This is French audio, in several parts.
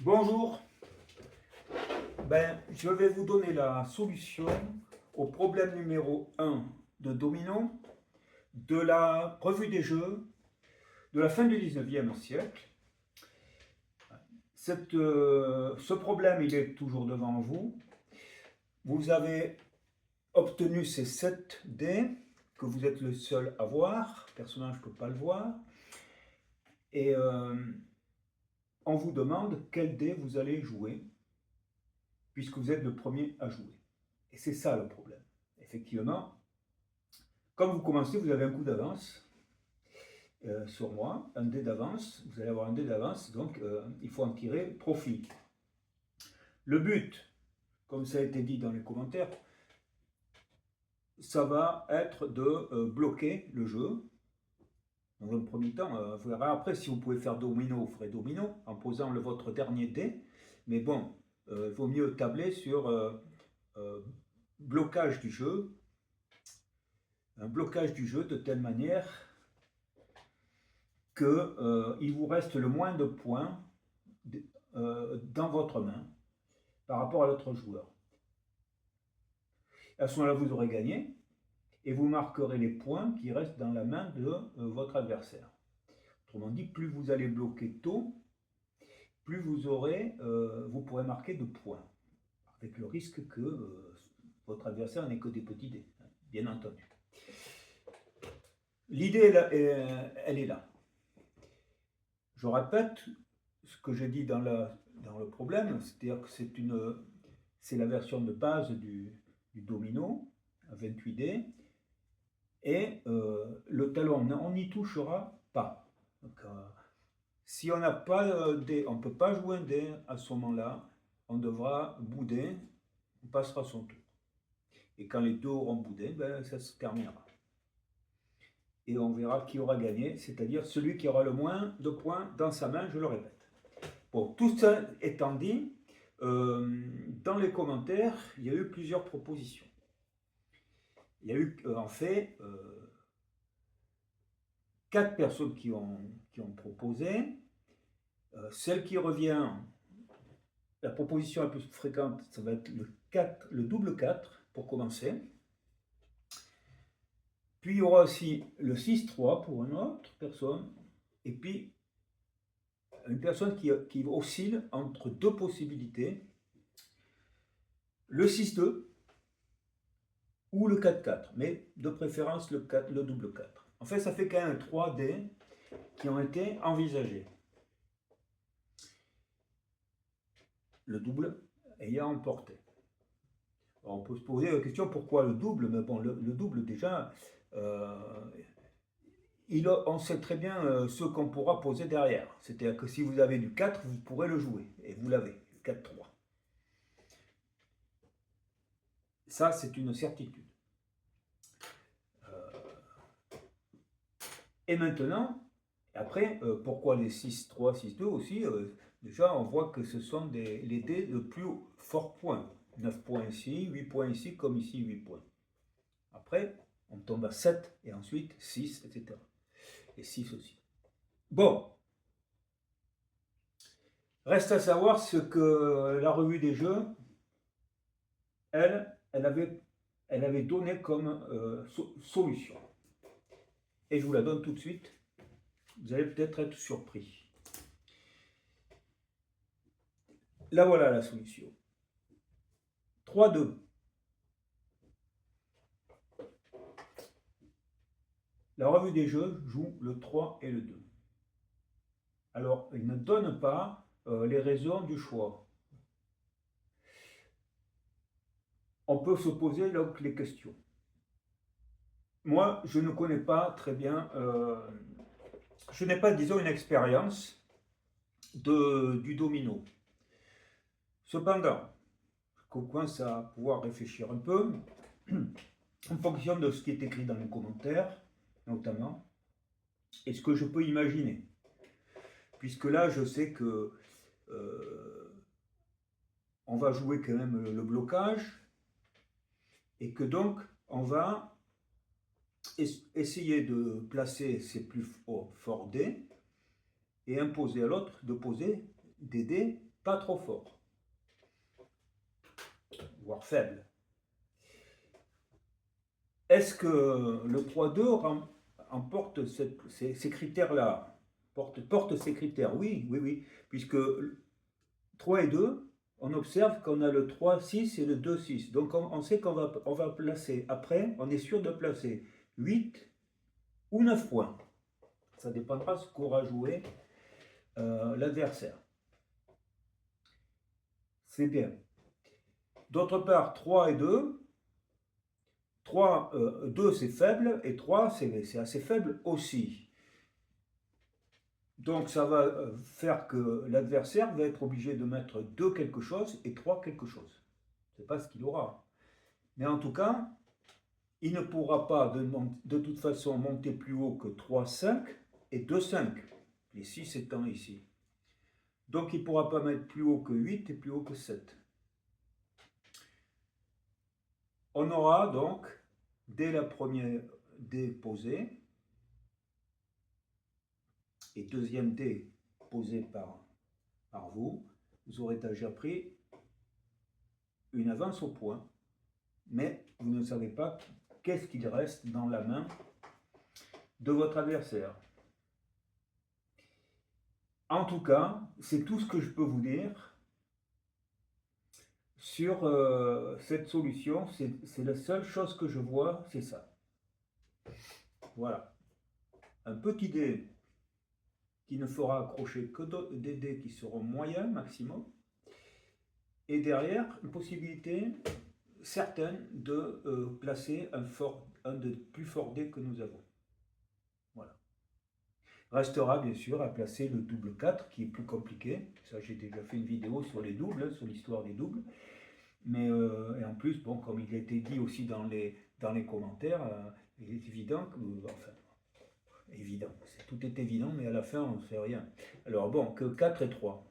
Bonjour, je vais vous donner la solution au problème numéro 1 de domino de la revue des jeux de la fin du 19e siècle. Ce problème, il est toujours devant vous. Vous avez obtenu ces 7 dés que vous êtes le seul à voir. Personnellement, je ne peux pas le voir. Et on vous demande quel dé vous allez jouer, puisque vous êtes le premier à jouer. Et c'est ça le problème. Effectivement, comme vous commencez, vous avez un coup d'avance sur moi, un dé d'avance. Vous allez avoir un dé d'avance, donc il faut en tirer profit. Le but, comme ça a été dit dans les commentaires, ça va être de bloquer le jeu. Dans un premier temps, vous verrez après, si vous pouvez faire domino, vous ferez domino en posant votre dernier dé. Mais bon, il vaut mieux tabler sur blocage du jeu. Un blocage du jeu de telle manière qu'il vous reste le moins de points dans votre main par rapport à l'autre joueur. À ce moment-là, vous aurez gagné et vous marquerez les points qui restent dans la main de votre adversaire. Autrement dit, plus vous allez bloquer tôt, plus vous pourrez marquer de points, avec le risque que votre adversaire n'ait que des petits dés, bien entendu. L'idée, elle est là. Je répète ce que j'ai dit dans le problème, c'est-à-dire que c'est la version de base du domino à 28 dés, et le talon, on n'y touchera pas. Donc, si on n'a pas de dé, on ne peut pas jouer un dé à ce moment-là, on devra bouder, on passera son tour. Et quand les deux auront boudé, ça se terminera. Et on verra qui aura gagné, c'est-à-dire celui qui aura le moins de points dans sa main, je le répète. Bon, tout ça étant dit, dans les commentaires, il y a eu plusieurs propositions. Il y a eu en fait 4 personnes qui ont proposé. Celle qui revient, la proposition la plus fréquente, ça va être le double 4 pour commencer. Puis il y aura aussi le 6-3 pour une autre personne. Et puis une personne qui oscille entre deux possibilités, le 6-2 ou le 4-4, mais de préférence le double 4. En fait, ça fait quand même 3 dés qui ont été envisagés. Le double ayant emporté. Alors, on peut se poser la question pourquoi le double, mais bon, le double déjà, on sait très bien ce qu'on pourra poser derrière. C'est-à-dire que si vous avez du 4, vous pourrez le jouer, et vous l'avez, 4-3. Ça, c'est une certitude. Et maintenant, après, pourquoi les 6-3, 6-2 aussi déjà, on voit que ce sont les dés de plus forts points. 9 points ici, 8 points ici, comme ici, 8 points. Après, on tombe à 7, et ensuite 6, etc. Et 6 aussi. Bon. Reste à savoir ce que la revue des jeux, elle avait donné comme solution. Et je vous la donne tout de suite. Vous allez peut-être être surpris. Là voilà la solution. 3-2. La revue des jeux joue le 3 et le 2. Alors, il ne donne pas les raisons du choix. On peut se poser donc les questions. Moi, je ne connais pas très bien, je n'ai pas, disons, une expérience du domino. Cependant, je commence à pouvoir réfléchir un peu, en fonction de ce qui est écrit dans les commentaires, notamment, et ce que je peux imaginer. Puisque là, je sais que on va jouer quand même le blocage, et que donc, on va essayer de placer ses plus forts dés, et imposer à l'autre de poser des dés pas trop fort, voire faible. Est-ce que le 3-2 emporte ces critères-là, porte ces critères? Oui, oui, oui, puisque 3 et 2, on observe qu'on a le 3-6 et le 2-6. Donc on sait qu'on va placer, après, on est sûr de placer 8 ou 9 points. Ça dépendra de ce qu'aura joué l'adversaire. C'est bien. D'autre part, 3 et 2, 2 c'est faible et 3 c'est assez faible aussi. Donc ça va faire que l'adversaire va être obligé de mettre 2 quelque chose et 3 quelque chose. Je ne sais pas ce qu'il aura. Mais en tout cas, il ne pourra pas de toute façon monter plus haut que 3-5 et 2-5. Les 6 étant ici. Donc il ne pourra pas mettre plus haut que 8 et plus haut que 7. On aura donc, dès la première dé posée, et deuxième dé posée par vous, vous aurez déjà pris une avance au point, mais vous ne savez pas qu'est-ce qu'il reste dans la main de votre adversaire. En tout cas, c'est tout ce que je peux vous dire sur cette solution. C'est la seule chose que je vois, c'est ça. Voilà. Un petit dé qui ne fera accrocher que des dés qui seront moyens maximum. Et derrière, une possibilité certaine de placer un des plus forts dés que nous avons. Voilà. Restera bien sûr à placer le double 4 qui est plus compliqué. Ça, j'ai déjà fait une vidéo sur les doubles, sur l'histoire des doubles. Mais et en plus, bon, comme il a été dit aussi dans les commentaires, il est évident que, enfin, évident, tout est évident, mais à la fin, on ne fait rien. Alors bon, que 4 et 3.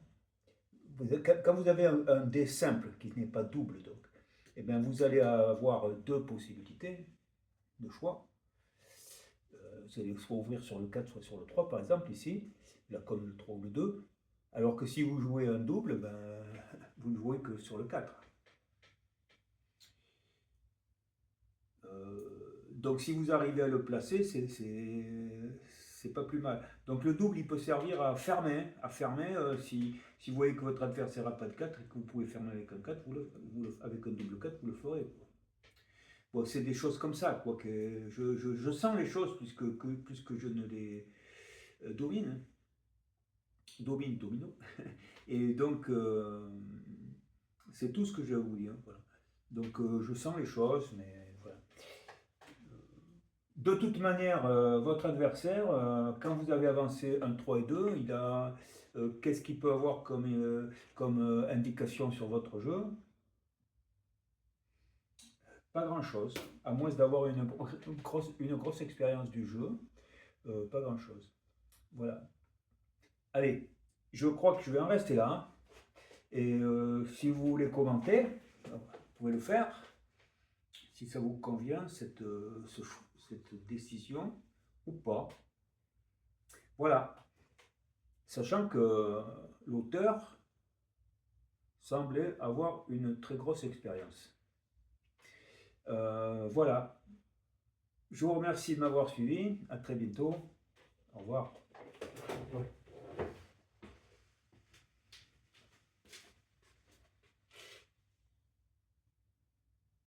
Quand vous avez un dé simple, qui n'est pas double, donc, eh bien, vous allez avoir deux possibilités de choix. Vous allez soit ouvrir sur le 4, soit sur le 3, par exemple, ici, là, comme le 3 ou le 2. Alors que si vous jouez un double, ben, vous ne jouez que sur le 4. Donc si vous arrivez à le placer, c'est pas plus mal. Donc le double, il peut servir à fermer. Si vous voyez que votre adversaire n'a pas de 4 et que vous pouvez fermer avec un 4, avec un double 4, vous le ferez. Bon, c'est des choses comme ça, quoi, que je sens les choses plus que je ne les domine. Hein. Domino. Et donc, c'est tout ce que j'ai à vous dire. Voilà. Donc, je sens les choses, mais voilà. De toute manière, votre adversaire, quand vous avez avancé un 3 et 2, il a qu'est-ce qu'il peut avoir comme indication sur votre jeu? Pas grand-chose, à moins d'avoir une grosse expérience du jeu, pas grand-chose. Voilà. Allez, je crois que je vais en rester là. Et si vous voulez commenter, vous pouvez le faire. Si ça vous convient, cette décision ou pas. Voilà. Sachant que l'auteur semblait avoir une très grosse expérience. Voilà. Je vous remercie de m'avoir suivi. À très bientôt. Au revoir.